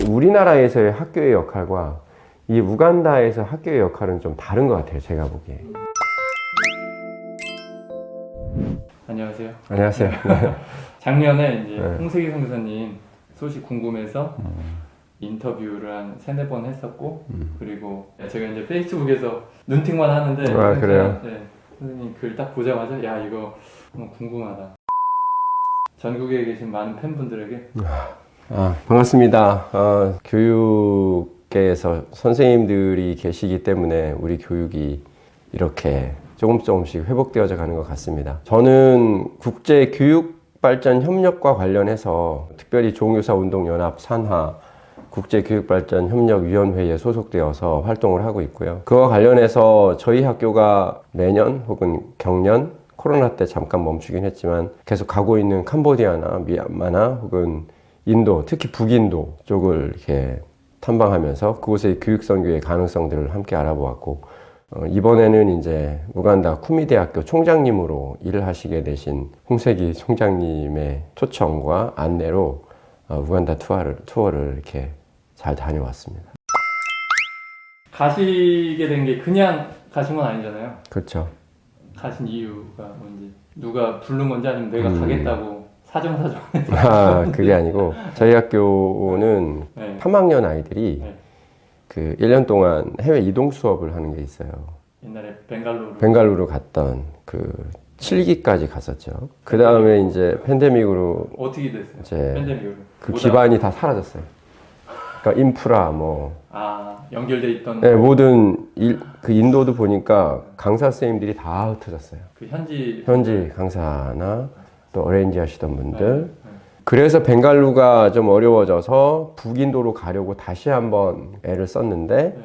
우리나라에서의 학교의 역할과 이 우간다에서 학교의 역할은 좀 다른 것 같아요, 제가 보기에. 안녕하세요. 안녕하세요. 작년에 이제 네. 홍세기 선교사님 소식 궁금해서 인터뷰를 한 3-4번 했었고 그리고 제가 이제 페이스북에서 눈팅만 하는데 그래요? 네, 선생님 글 딱 보자마자 야 이거 너무 궁금하다. 전국에 계신 많은 팬분들에게 반갑습니다. 교육계에서 선생님들이 계시기 때문에 우리 교육이 이렇게 조금씩 회복되어져 가는 것 같습니다. 저는 국제교육발전협력과 관련해서 특별히 조은교사운동연합 산하 국제교육발전협력위원회에 소속되어서 활동을 하고 있고요. 그와 관련해서 저희 학교가 매년 혹은 경년 코로나 때 잠깐 멈추긴 했지만 계속 가고 있는 캄보디아나 미얀마나 혹은 인도, 특히 북인도 쪽을 이렇게 탐방하면서 그곳의 교육선교의 가능성들을 함께 알아보았고, 이번에는 이제 우간다 쿠미대학교 총장님으로 일을 하시게 되신 홍세기 총장님의 초청과 안내로 우간다 투어를 이렇게 잘 다녀왔습니다. 가시게 된 게 그냥 가신 건 아니잖아요. 그렇죠. 가신 이유가 뭔지 누가 부른 건지 아니면 내가 가겠다고 사정사정 그게 아니고 저희 학교는 네. 3학년 아이들이 네. 그 1년 동안 해외 이동 수업을 하는 게 있어요. 옛날에 벵갈루루 벤갈루루 갔던 그 7기까지 갔었죠. 그 다음에 이제 팬데믹으로 어떻게 됐어요? 이제 팬데믹으로 그 기반이 다 사라졌어요. 그러니까 인프라 연결돼 있던 네, 모든 그 인도도 보니까 강사 선생님들이 다 흩어졌어요. 그 현지 강사나 또 어레인지 하시던 분들. 네. 그래서 벵갈루가 좀 어려워져서 북인도로 가려고 다시 한번 애를 썼는데 네.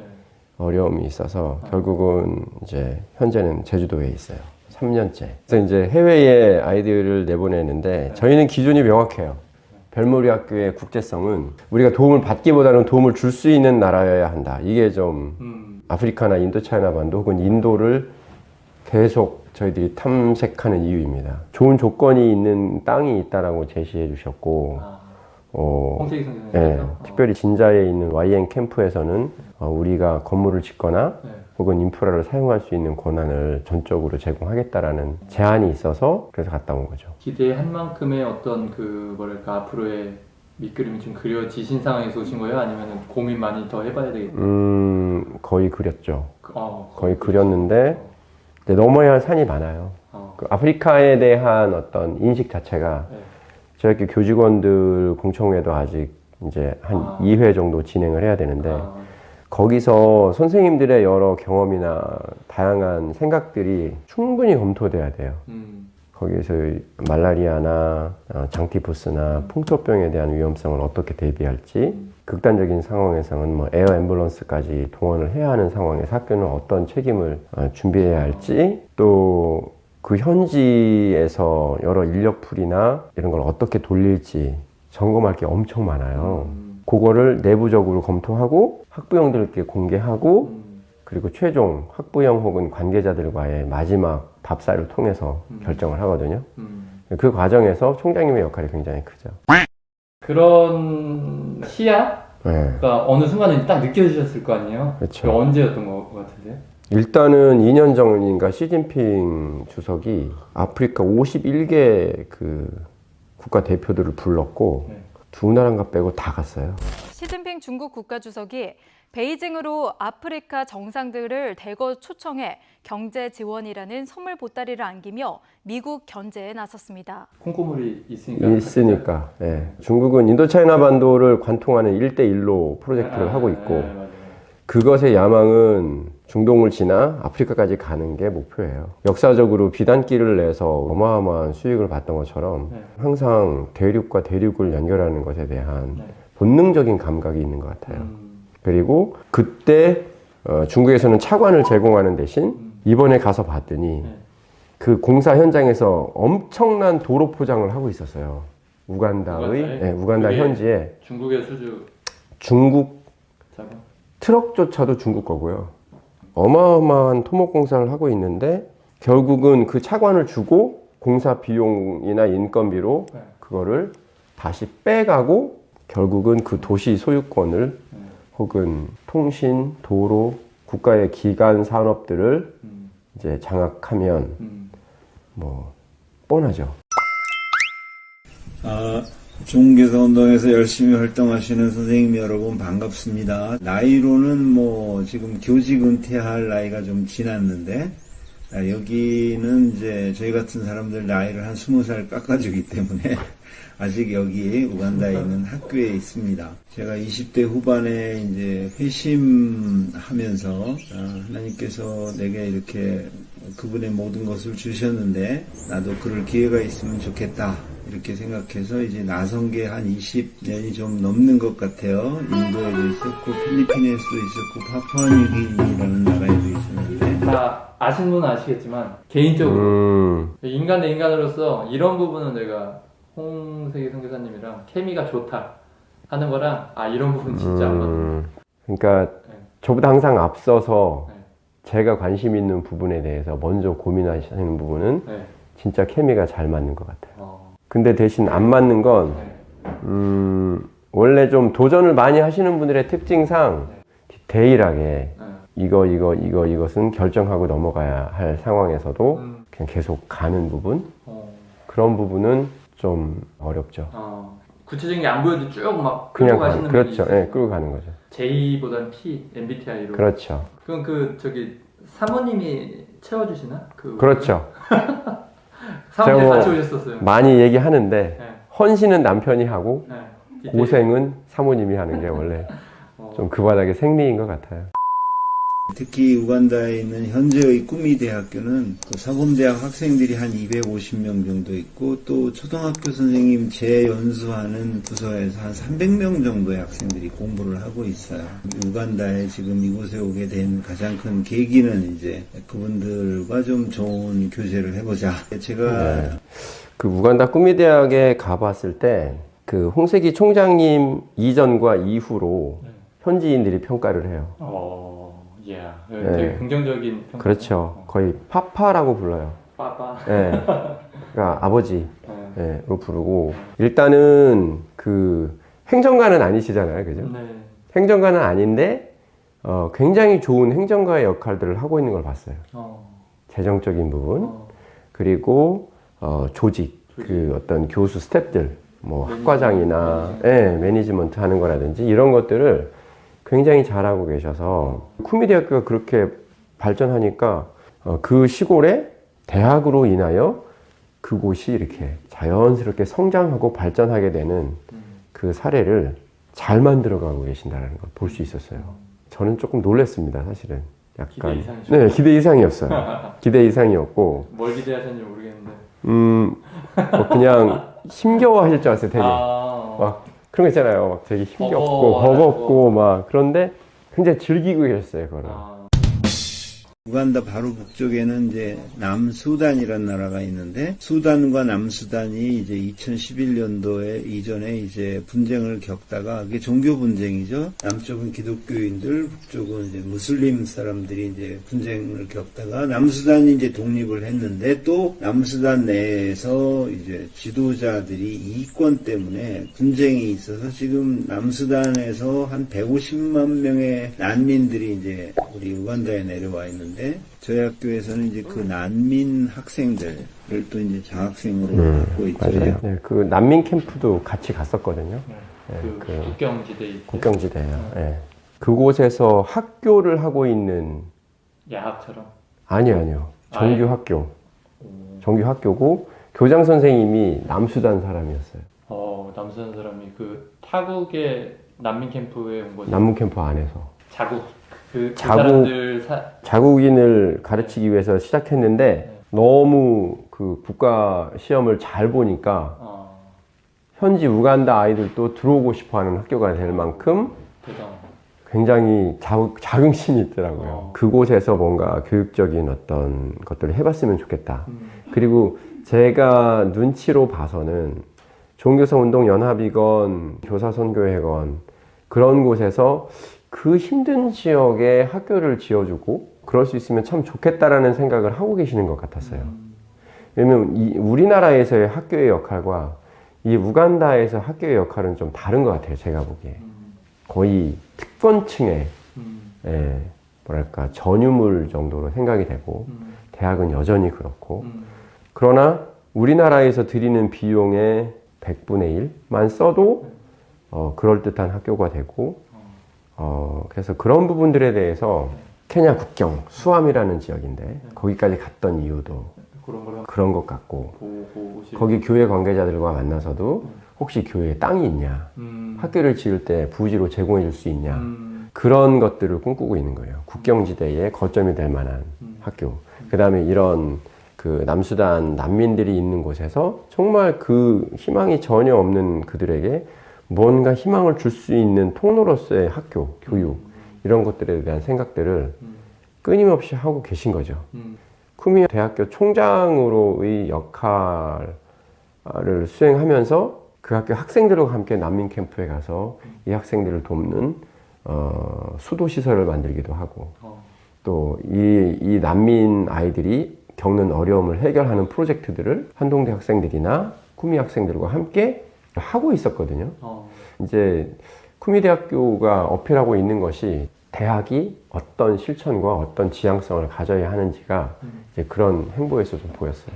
어려움이 있어서 결국은 이제 현재는 제주도에 있어요. 3년째. 그래서 이제 해외에 아이들을 내보내는데 저희는 기준이 명확해요. 별무리 학교의 국제성은 우리가 도움을 받기보다는 도움을 줄 수 있는 나라여야 한다. 이게 좀 아프리카나 인도차이나 반도 혹은 인도를 계속 저희들이 탐색하는 이유입니다. 좋은 조건이 있는 땅이 있다라고 제시해 주셨고, 홍세기 선생님. 네, 특별히 진자에 있는 YN 캠프에서는 우리가 건물을 짓거나 네. 혹은 인프라를 사용할 수 있는 권한을 전적으로 제공하겠다라는 제안이 있어서 그래서 갔다 온 거죠. 기대한 만큼의 어떤 그 뭐랄까 앞으로의 밑그림이 좀 그려지신 상황에서 오신 거예요? 아니면 고민 많이 더 해봐야 되겠다? 거의 그렸죠. 거의 그렇죠. 그렸는데 이제 넘어야 할 산이 많아요. 그 아프리카에 대한 어떤 인식 자체가 네. 저희 학교 교직원들 공청회도 아직 이제 한 2회 정도 진행을 해야 되는데 거기서 선생님들의 여러 경험이나 다양한 생각들이 충분히 검토돼야 돼요. 거기에서 말라리아나 장티푸스나 풍토병에 대한 위험성을 어떻게 대비할지, 극단적인 상황에서는 뭐 에어 앰뷸런스까지 동원을 해야 하는 상황에서 학교는 어떤 책임을 준비해야 할지, 또 그 현지에서 여러 인력풀이나 이런 걸 어떻게 돌릴지 점검할 게 엄청 많아요. 그거를 내부적으로 검토하고 학부형들께 공개하고 그리고 최종 학부형 혹은 관계자들과의 마지막 답사를 통해서 결정을 하거든요. 그 과정에서 총장님의 역할이 굉장히 크죠. 그런 시야가 네. 어느 순간에 딱 느껴지셨을 거 아니에요? 그렇죠. 언제였던 것 같으세요? 일단은 2년 전인가 시진핑 주석이 아프리카 51개 그 국가 대표들을 불렀고 네. 두 나라인가 빼고 다 갔어요. 시진핑 중국 국가주석이 베이징으로 아프리카 정상들을 대거 초청해 경제 지원이라는 선물 보따리를 안기며 미국 견제에 나섰습니다. 콩고물이 있으니까. 네. 중국은 인도차이나 반도를 관통하는 1대1로 프로젝트를 하고 있고 맞아요. 그것의 야망은 중동을 지나 아프리카까지 가는 게 목표예요. 역사적으로 비단길을 내서 어마어마한 수익을 봤던 것처럼 항상 대륙과 대륙을 연결하는 것에 대한 본능적인 감각이 있는 것 같아요. 그리고 그때 중국에서는 차관을 제공하는 대신 이번에 가서 봤더니 그 공사 현장에서 엄청난 도로 포장을 하고 있었어요. 우간다 현지에 중국의 수주 중국 자본? 트럭조차도 중국 거고요. 어마어마한 토목공사를 하고 있는데 결국은 그 차관을 주고 공사 비용이나 인건비로 그거를 다시 빼가고 결국은 그 도시 소유권을 혹은 통신, 도로, 국가의 기간 산업들을 이제 장악하면 뭐 뻔하죠. 종교사 운동에서 열심히 활동하시는 선생님 여러분 반갑습니다. 나이로는 뭐 지금 교직 은퇴할 나이가 좀 지났는데 여기는 이제 저희 같은 사람들 나이를 한 20살 깎아주기 때문에 아직 여기 우간다에 있는 학교에 있습니다. 제가 20대 후반에 이제 회심하면서 하나님께서 내게 이렇게 그분의 모든 것을 주셨는데 나도 그럴 기회가 있으면 좋겠다 이렇게 생각해서 이제 나선 게 한 20년이 좀 넘는 것 같아요. 인도에도 있었고 필리핀에도 있었고 파푸아뉴기니라는 나라에도 있었는데 다 아시는 분은 아시겠지만 개인적으로 인간 대 인간으로서 이런 부분은 내가 홍세기 선교사님이랑 케미가 좋다 하는 거랑 이런 부분 진짜 안 맞는 그러니까 네. 저보다 항상 앞서서 네. 제가 관심 있는 부분에 대해서 먼저 고민하시는 부분은 네. 진짜 케미가 잘 맞는 것 같아요. 어, 근데 대신 안 맞는 건 네. 원래 좀 도전을 많이 하시는 분들의 특징상 디테일하게 이것은 결정하고 넘어가야 할 상황에서도 그냥 계속 가는 부분 그런 부분은 좀 어렵죠. 구체적인 게 안 보여도 쭉 막 그냥 끌고 가시는 그렇죠. 분이 예, 끌고 가는 거죠. J보다는 P, MBTI로. 그렇죠. 그럼 저기 사모님이 채워주시나? 그렇죠. 사모님 제가 같이 오셨었어요. 많이 얘기하는데 네. 헌신은 남편이 하고 네. 디테일. 고생은 사모님이 하는 게 원래 좀 그 바닥의 생리인 것 같아요. 특히 우간다에 있는 현재의 꾸미 대학교는 그 사범대학 학생들이 한 250명 정도 있고 또 초등학교 선생님 재연수하는 부서에서 한 300명 정도의 학생들이 공부를 하고 있어요. 우간다에 지금 이곳에 오게 된 가장 큰 계기는 이제 그분들과 좀 좋은 교제를 해보자. 제가 그 우간다 꾸미대학에 가봤을 때 그 홍세기 총장님 이전과 이후로 현지인들이 평가를 해요. 되게 긍정적인 평가. 그렇죠. 거의 파파라고 불러요. 빠빠. 예. 그러니까 아버지로 부르고 일단은 그 행정가는 아니시잖아요, 그죠? 네. 행정가는 아닌데 굉장히 좋은 행정가의 역할들을 하고 있는 걸 봤어요. 재정적인 부분 그리고 조직 그 어떤 교수 스태프들 뭐 학과장이나 매니지먼트 하는 거라든지 이런 것들을 굉장히 잘하고 계셔서 쿠미대학교가 그렇게 발전하니까 그 시골에 대학으로 인하여 그곳이 이렇게 자연스럽게 성장하고 발전하게 되는 그 사례를 잘 만들어가고 계신다는 걸 볼 수 있었어요. 저는 조금 놀랐습니다, 사실은. 기대 약간 이상이셨어요? 네, 기대 이상이었어요. 기대 이상이었고 뭘 기대하셨는지 모르겠는데. 뭐 그냥 힘겨워하실 줄 알았어요, 되게. 막 그런 거 있잖아요. 막 되게 힘겹고 버겁고 막 그런데 굉장히 즐기고 계셨어요, 그거를. 우간다 바로 북쪽에는 이제 남수단이라는 나라가 있는데 수단과 남수단이 이제 2011년도에 이전에 이제 분쟁을 겪다가 그게 종교 분쟁이죠. 남쪽은 기독교인들, 북쪽은 이제 무슬림 사람들이 이제 분쟁을 겪다가 남수단이 이제 독립을 했는데 또 남수단 내에서 이제 지도자들이 이권 때문에 분쟁이 있어서 지금 남수단에서 한 150만 명의 난민들이 이제 우리 우간다에 내려와 있는데 저희 학교에서는 이제 그 난민 학생들을 또 이제 장학생으로 갖고 있죠. 맞아요. 네, 그 난민 캠프도 같이 갔었거든요. 그 국경지대에 있고. 국경지대예요. 네. 그곳에서 학교를 하고 있는 야학처럼. 아니요. 정규 학교. 정규 학교고 교장 선생님이 남수단 사람이었어요. 남수단 사람이 그 타국의 난민 캠프에 온 거죠. 난민 캠프 안에서. 그 사람들 자국인을 가르치기 위해서 시작했는데 너무 그 국가 시험을 잘 보니까 현지 우간다 아이들도 들어오고 싶어하는 학교가 될 만큼 굉장히 자긍심이 있더라고요. 그곳에서 뭔가 교육적인 어떤 것들을 해봤으면 좋겠다. 그리고 제가 눈치로 봐서는 종교사운동연합이건 교사선교회건 그런 곳에서 그 힘든 지역에 학교를 지어주고 그럴 수 있으면 참 좋겠다라는 생각을 하고 계시는 것 같았어요. 왜냐면 우리나라에서의 학교의 역할과 이 우간다에서 학교의 역할은 좀 다른 것 같아요. 제가 보기에. 거의 특권층의 뭐랄까 전유물 정도로 생각이 되고 대학은 여전히 그렇고 그러나 우리나라에서 드리는 비용의 100분의 1만 써도 그럴듯한 학교가 되고 그래서 그런 부분들에 대해서 케냐 국경 수암이라는 지역인데 거기까지 갔던 이유도 그런 것 같고 거기 교회 관계자들과 만나서도 혹시 교회에 땅이 있냐 학교를 지을 때 부지로 제공해 줄 수 있냐 그런 것들을 꿈꾸고 있는 거예요. 국경지대의 거점이 될 만한 학교. 그 다음에 이런 그 남수단 난민들이 있는 곳에서 정말 그 희망이 전혀 없는 그들에게 뭔가 희망을 줄 수 있는 통로로서의 학교, 교육 이런 것들에 대한 생각들을 끊임없이 하고 계신 거죠. 쿠미 대학교 총장으로의 역할을 수행하면서 그 학교 학생들과 함께 난민 캠프에 가서 이 학생들을 돕는 수도 시설을 만들기도 하고 또 이 난민 아이들이 겪는 어려움을 해결하는 프로젝트들을 한동대 학생들이나 쿠미 학생들과 함께 하고 있었거든요. 이제 쿠미 대학교가 어필하고 있는 것이 대학이 어떤 실천과 어떤 지향성을 가져야 하는지가 이제 그런 행보에서 좀 보였어요.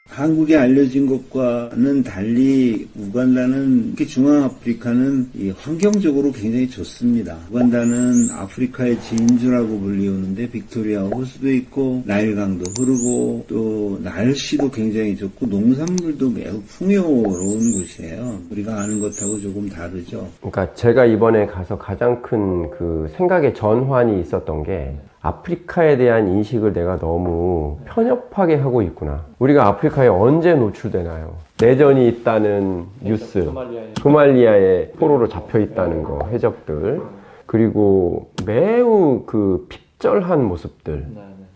한국에 알려진 것과는 달리 우간다는 특히 중앙아프리카는 이 환경적으로 굉장히 좋습니다. 우간다는 아프리카의 진주라고 불리우는데 빅토리아 호수도 있고 나일강도 흐르고 또 날씨도 굉장히 좋고 농산물도 매우 풍요로운 곳이에요. 우리가 아는 것하고 조금 다르죠. 그러니까 제가 이번에 가서 가장 큰 그 생각의 전환이 있었던 게 아프리카에 대한 인식을 내가 너무 편협하게 하고 있구나. 우리가 아프리카에 언제 노출되나요? 내전이 있다는 뉴스, 소말리아에 포로로 잡혀 있다는 거, 해적들. 그리고 매우 그 핍절한 모습들,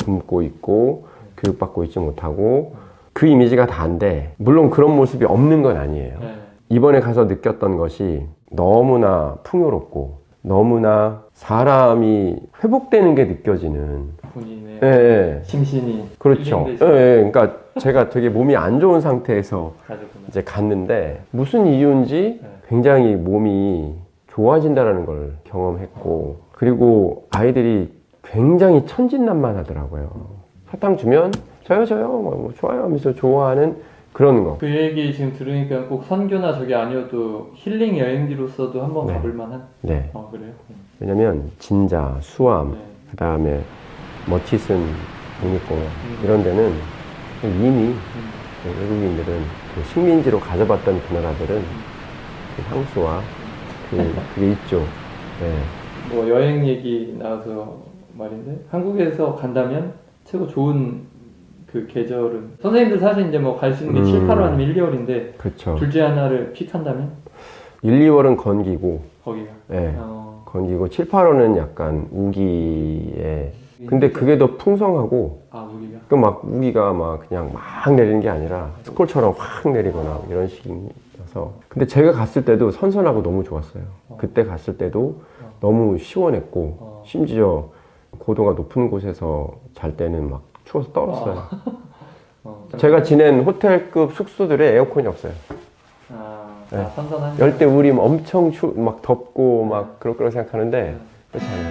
굶고 있고 교육받고 있지 못하고 그 이미지가 다인데 물론 그런 모습이 없는 건 아니에요. 이번에 가서 느꼈던 것이 너무나 풍요롭고 너무나 사람이 회복되는 게 느껴지는 본인의 심신이 그렇죠. 그러니까 제가 되게 몸이 안 좋은 상태에서 이제 갔는데 무슨 이유인지 굉장히 몸이 좋아진다는 걸 경험했고 그리고 아이들이 굉장히 천진난만하더라고요. 사탕 주면 저요 뭐 좋아요 하면서 좋아하는 그런 거. 그 얘기 지금 들으니까 꼭 선교나 저게 아니어도 힐링 여행지로서도 한번 가볼 만한? 네. 그래요? 왜냐면 진자, 수암, 그 다음에 머치슨 국립공원 이런 데는 이미 외국인들은 그 식민지로 가져봤던 그 나라들은 그 향수와 그게 있죠. 뭐 여행 얘기 나와서 말인데 한국에서 간다면 최고 좋은 그 계절은 선생님들 사실 이제 뭐 갈 수 있는 게 7, 8월 아니면 1, 2월인데 그렇죠. 둘 중에 하나를 픽한다면? 1, 2월은 건기고 거기가? 네. 건기고 7, 8월은 약간 우기에 근데 그게 더 풍성하고 우기가? 그 막 우기가 막 그냥 막 내리는 게 아니라 스콜처럼 확 내리거나 이런 식이라서 근데 제가 갔을 때도 선선하고 너무 좋았어요. 그때 갔을 때도 너무 시원했고 심지어 고도가 높은 곳에서 잘 때는 막 추워서 떨었어요. 제가 지낸 호텔급 숙소들에 에어컨이 없어요. 선선한 열대 우림 엄청 막 덥고 막 그럴 거라고 생각하는데 그렇지 않아요.